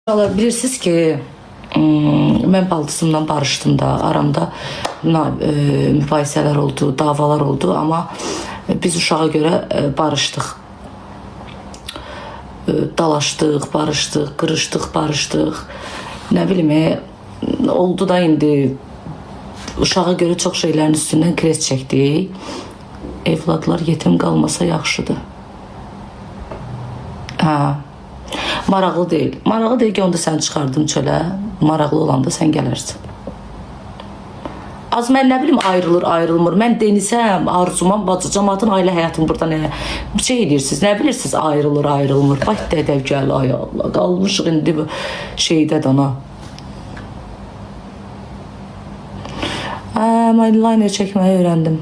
Bilirsiniz ki mən baldızımla barışdım da, aramda mübahisələr oldu, davalar oldu, amma biz uşağa görə barışdıq. Dalaşdıq, barışdıq, qırışdıq, barışdıq. Nə bilim, oldu da indi uşağa görə çox şeylərin üstündən kres çəkdik. Evladlar yetim qalmasa yaxşıdır. Maraqlı deyil. Maraqlı deyil ki, onda sən çıxardın çölə. Maraqlı olanda sən gələrsən. Az mən nə bilim ayrılır, ayrılmır. Mən denisəm, arzumam, bacı, cəmatın ailə həyatım burada nə şey edirsiniz, nə bilirsiniz ayrılır, ayrılmır. Bax dədəv gəl, ay Allah, qalmışıq indi bu şeydə dana. Mən liner çəkməyi öyrəndim.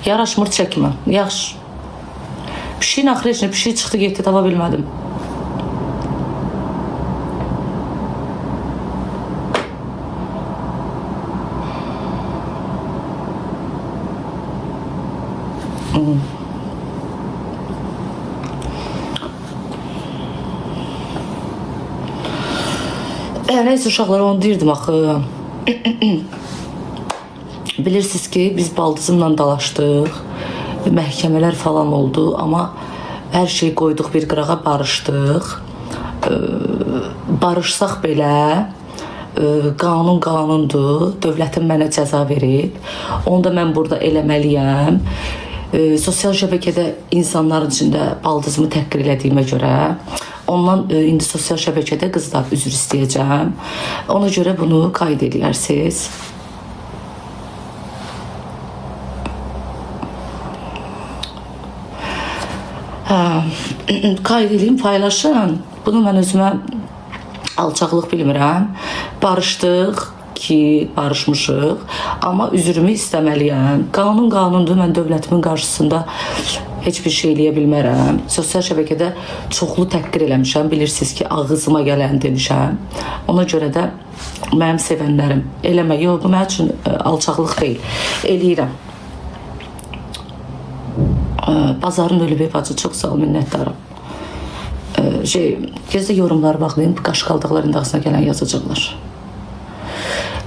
Yaraşmır çəkmə, yaxşı. Bir şeyin axırı bir şey çıxdı, getdi, tapa bilmədim. Neyse uşaqlar, onu deyirdim axı. Bilirsiniz ki, biz baldızımla dalaşdıq. Məhkəmələr falan oldu, amma hər şey qoyduq bir qırağa, barışdıq. Barışsaq belə qanun qanundur, dövlətin mənə cəza verib. Onu da mən burada eləməliyəm. Sosial şəbəkədə insanların içində baldızımı təhqir elədiyimə görə ondan indi sosial şəbəkədə qızlar üzr istəyəcəm. Ona görə bunu qayd edərsiniz. Qayd edeyim, paylaşın. Bunu mən özümə alçaqlıq bilmirəm. Barışdıq ki, barışmışıq, amma üzrümü istəməliyəm. Qanun qanundur, mən dövlətimin qarşısında heç bir şey eləyə bilmərəm. Sosial şəbəkədə çoxlu təhqir eləmişəm, bilirsiniz ki, ağzıma gələn demişəm. Ona görə də mənim sevənlərim eləmə, yox, bu mənim üçün alçaqlıq deyil, eləyirəm. Bazarın ölübü bacı, çox sağ ol, minnətdarım. Gözdə yorumlara baxmayın, qaş qaldıqlar indi ağzına gələn yazacaqlar.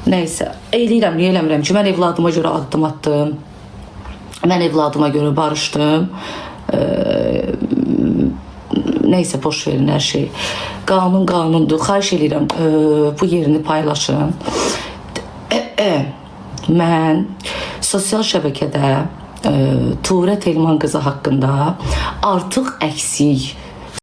Neysə, eləyirəm, niyə eləmirəm ki, mən evladıma görə addım atdım, mən evladıma görə barışdım. Neysə, boş verin hər şey. Qanun qanundur, xahiş eləyirəm, bu yerini paylaşın. Mən sosial şəbəkədə Tuğrə Telman qızı haqqında artıq əksik